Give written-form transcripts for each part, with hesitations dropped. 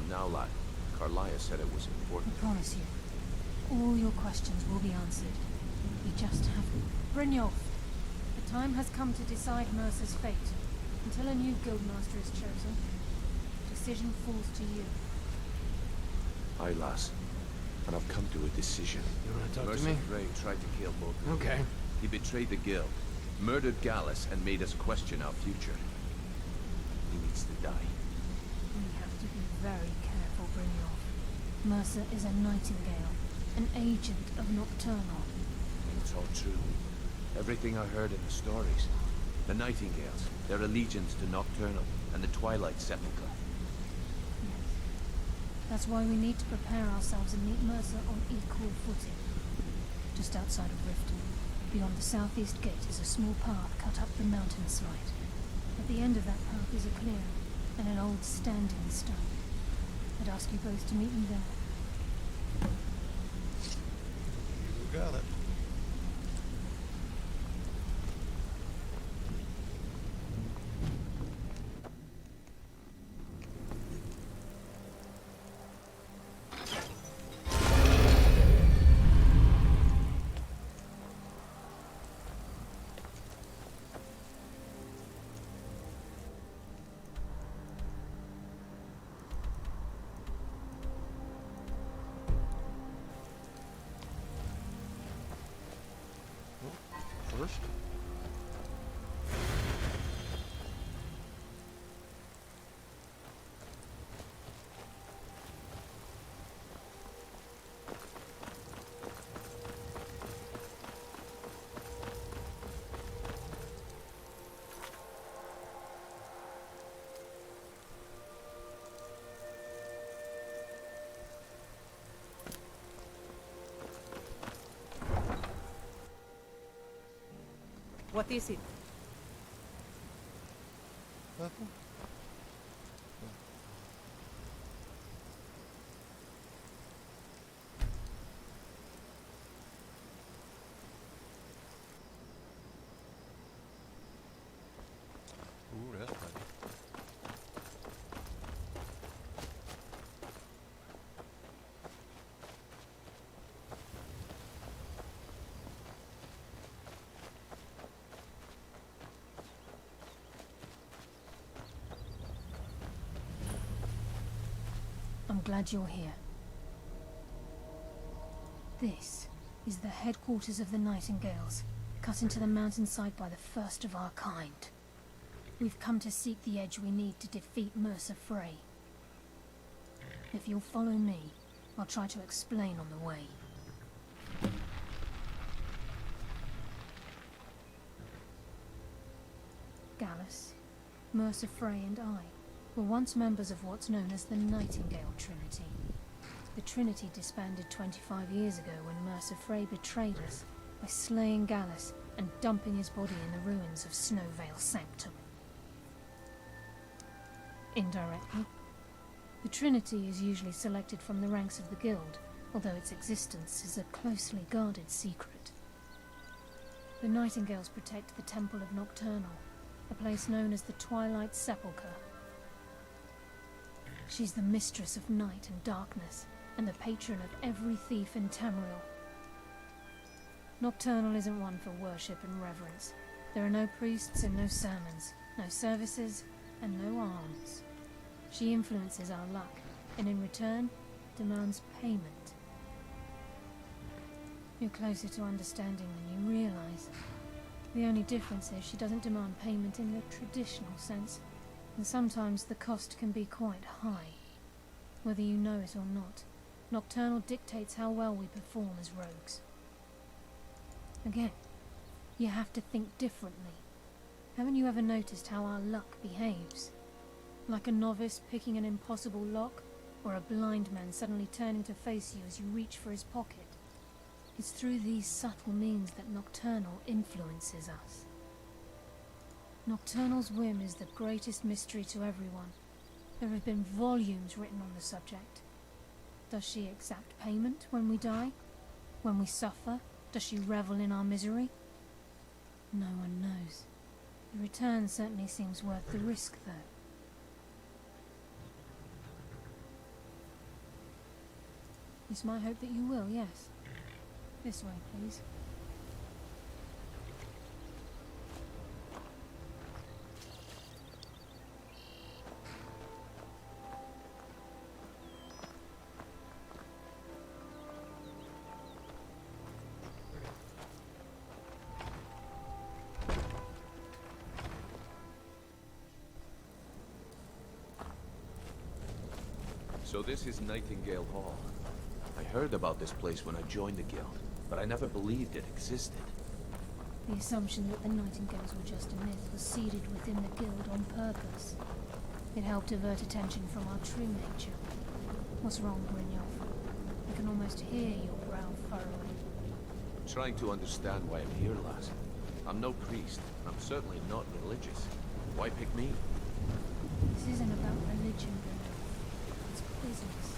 now, lad. Carlia said it was I important. promise you, all your questions will be answered. We just have... Brynjolf, the time has come to decide Mercer's fate. Until a new guildmaster is chosen, decision falls to you. Aye, lass. And I've come to a decision. You want to talk Mercer to me? Frey tried to kill both of us. Okay. He betrayed the guild, murdered Gallus, and made us question our future. He needs to die. We have to be very careful, Brynjolf. Mercer is a nightingale, an agent of Nocturnal. It's all true. Everything I heard in the stories. The Nightingales, their allegiance to Nocturnal, and the Twilight Sepulchre. Yes. That's why we need to prepare ourselves and meet Mercer on equal footing. Just outside of Riften, beyond the southeast gate, is a small path cut up the mountainside. At the end of that path is a clearing, and an old standing stone. I'd ask you both to meet me there. You got it. First. What is it? Nothing. Ooh, that's funny. I'm glad you're here. This is the headquarters of the Nightingales, cut into the mountainside by the first of our kind. We've come to seek the edge we need to defeat Mercer Frey. If you'll follow me, I'll try to explain on the way. Gallus, Mercer Frey and I were once members of what's known as the Nightingale Trinity. The Trinity disbanded 25 years ago when Mercer Frey betrayed us by slaying Gallus and dumping his body in the ruins of Snowvale Sanctum. Indirectly, the Trinity is usually selected from the ranks of the Guild, although its existence is a closely guarded secret. The Nightingales protect the Temple of Nocturnal, a place known as the Twilight Sepulchre. She's the mistress of night and darkness, and the patron of every thief in Tamriel. Nocturnal isn't one for worship and reverence. There are no priests and no sermons, no services and no alms. She influences our luck, and in return, demands payment. You're closer to understanding than you realize. The only difference is she doesn't demand payment in the traditional sense, and sometimes the cost can be quite high. Whether you know it or not, Nocturnal dictates how well we perform as rogues. Again, you have to think differently. Haven't you ever noticed how our luck behaves? Like a novice picking an impossible lock, or a blind man suddenly turning to face you as you reach for his pocket. It's through these subtle means that Nocturnal influences us. Nocturnal's whim is the greatest mystery to everyone. There have been volumes written on the subject. Does she exact payment when we die? When we suffer, does she revel in our misery? No one knows. The return certainly seems worth the risk, though. It's my hope that you will, yes. This way, please. So this is Nightingale Hall. I heard about this place when I joined the guild, but I never believed it existed. The assumption that the Nightingales were just a myth was seeded within the guild on purpose. It helped divert attention from our true nature. What's wrong, Brynjolf? I can almost hear your brow furrowing. Trying to understand why I'm here, lass. I'm no priest, and I'm certainly not religious. Why pick me? This isn't about religion, Brynjolf. It's business.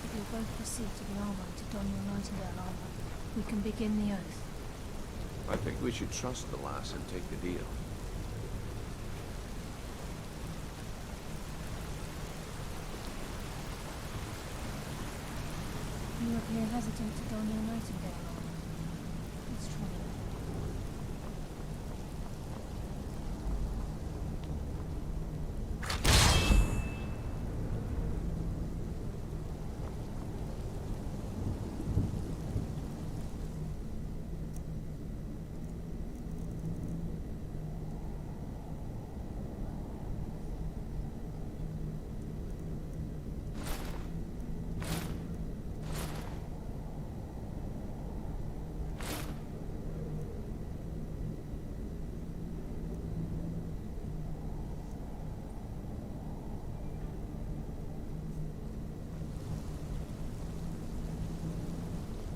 If you'll both proceed to the armory to don your Nightingale armor, we can begin the oath. I think we should trust the lass and take the deal. You appear hesitant to don your Nightingale armor. Let's try it.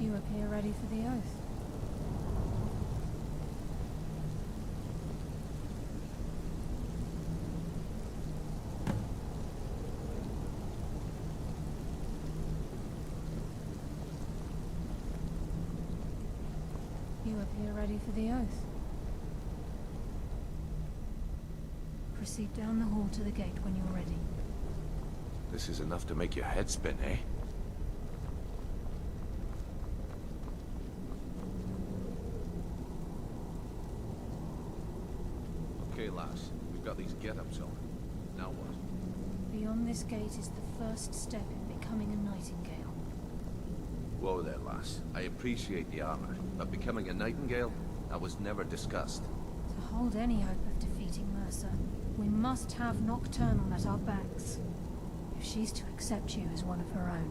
You appear ready for the oath. You appear ready for the oath. Proceed down the hall to the gate when you're ready. This is enough to make your head spin, eh? Okay, lass. We've got these get-ups on. Now what? Beyond this gate is the first step in becoming a Nightingale. Whoa there, lass. I appreciate the armor, but becoming a Nightingale? That was never discussed. To hold any hope of defeating Mercer, we must have Nocturnal at our backs. If she's to accept you as one of her own,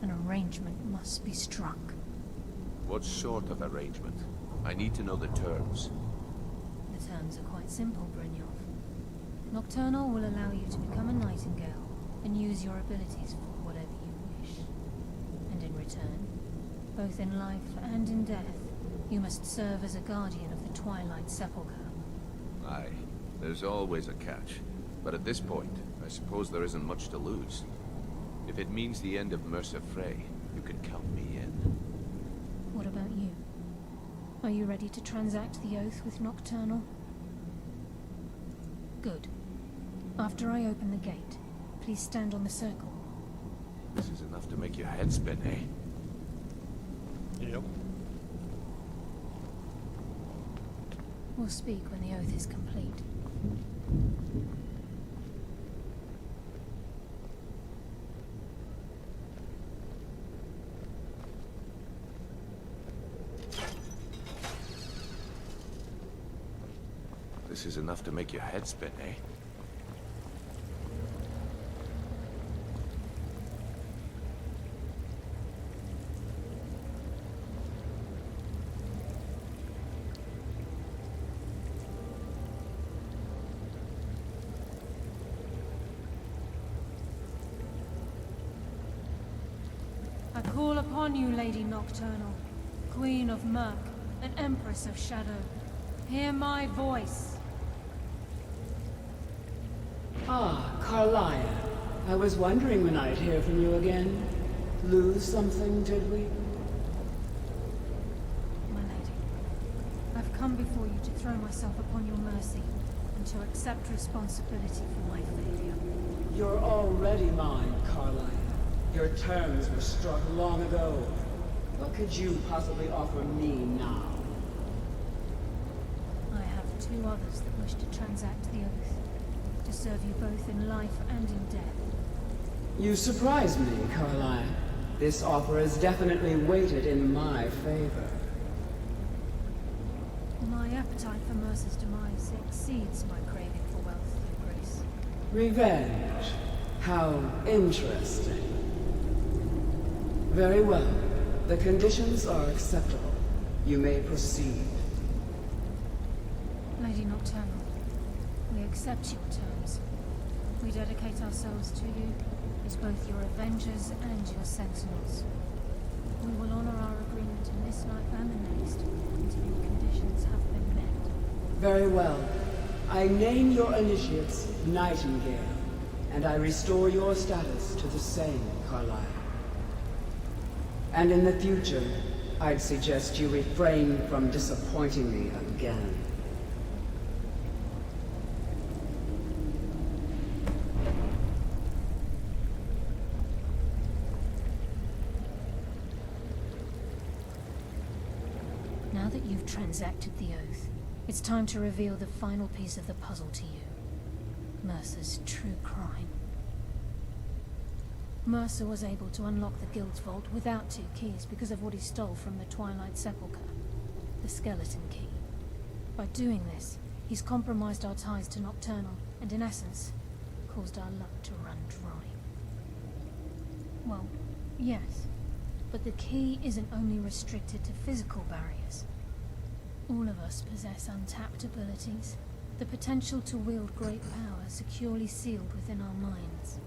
an arrangement must be struck. What sort of arrangement? I need to know the terms. The terms are quite simple, Brynjolf. Nocturnal will allow you to become a Nightingale and use your abilities for whatever you wish. And in return, both in life and in death, you must serve as a guardian of the Twilight Sepulchre. Aye, there's always a catch. But at this point, I suppose there isn't much to lose. If it means the end of Mercer Frey, you can count me in. What about you? Are you ready to transact the oath with Nocturnal? Good. After I open the gate, please stand on the circle. This is enough to make your head spin, eh? Yep. We'll speak when the oath is complete. This is enough to make your head spin, eh? I call upon you, Lady Nocturnal, Queen of Murk, and Empress of Shadow. Hear my voice. Ah, Carlia. I was wondering when I'd hear from you again. Lose something, did we? My lady, I've come before you to throw myself upon your mercy and to accept responsibility for my failure. You're already mine, Carlia. Your terms were struck long ago. What could you possibly offer me now? I have two others that wish to transact the oath, to serve you both in life and in death. You surprise me, Carlia. This offer is definitely weighted in my favor. My appetite for Mercer's demise exceeds my craving for wealth and grace. Revenge. How interesting. Very well. The conditions are acceptable. You may proceed. Lady Nocturnal, we accept your terms. We dedicate ourselves to you as both your avengers and your sentinels. We will honor our agreement in this life and the next until your conditions have been met. Very well. I name your initiates Nightingale, and I restore your status to the same, Carlisle. And in the future, I'd suggest you refrain from disappointing me again. Now that you've transacted the oath, it's time to reveal the final piece of the puzzle to you. Mercer's true crime. Mercer was able to unlock the Guild's vault without 2 keys because of what he stole from the Twilight Sepulchre, the skeleton key. By doing this, he's compromised our ties to Nocturnal, and in essence, caused our luck to run dry. Well, yes, but the key isn't only restricted to physical barriers. All of us possess untapped abilities, the potential to wield great power securely sealed within our minds.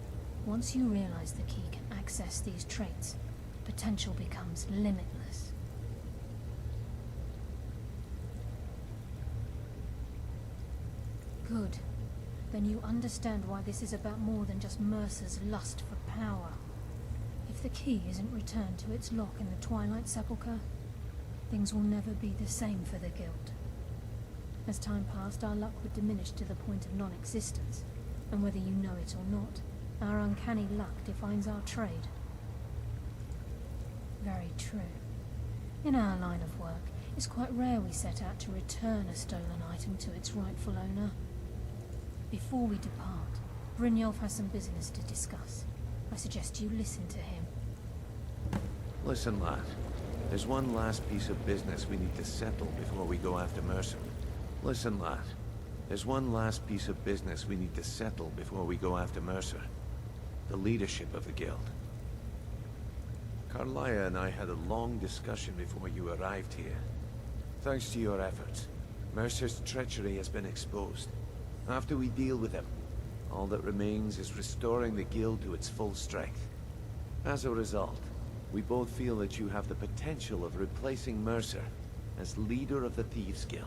Once you realize the key can access these traits, potential becomes limitless. Good. Then you understand why this is about more than just Mercer's lust for power. If the key isn't returned to its lock in the Twilight Sepulchre, things will never be the same for the Guild. As time passed, our luck would diminish to the point of non-existence, and whether you know it or not, our uncanny luck defines our trade. Very true. In our line of work, it's quite rare we set out to return a stolen item to its rightful owner. Before we depart, Brynjolf has some business to discuss. I suggest you listen to him. Listen, lad. There's one last piece of business we need to settle before we go after Mercer. Listen, lad. There's one last piece of business we need to settle before we go after Mercer. The leadership of the Guild. Carlia and I had a long discussion before you arrived here. Thanks to your efforts, Mercer's treachery has been exposed. After we deal with him, all that remains is restoring the Guild to its full strength. As a result, we both feel that you have the potential of replacing Mercer as leader of the Thieves Guild.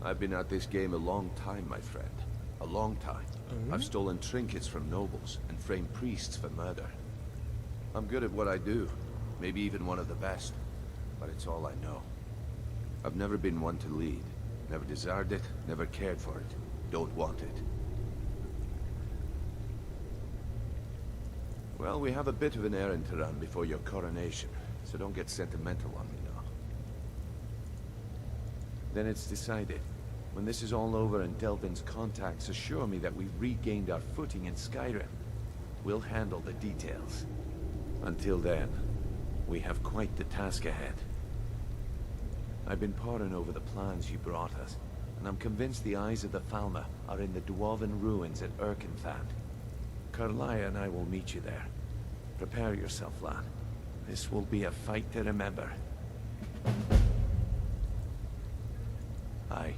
I've been at this game a long time, my friend. A long time. I've stolen trinkets from nobles and framed priests for murder. I'm good at what I do, maybe even one of the best, but it's all I know. I've never been one to lead. Never desired it, never cared for it. Don't want it. Well, we have a bit of an errand to run before your coronation, so don't get sentimental on me now. Then it's decided. When this is all over and Delvin's contacts assure me that we've regained our footing in Skyrim, we'll handle the details. Until then, we have quite the task ahead. I've been poring over the plans you brought us, and I'm convinced the eyes of the Falmer are in the Dwarven ruins at Erkenthand. Carlia and I will meet you there. Prepare yourself, lad. This will be a fight to remember. Aye.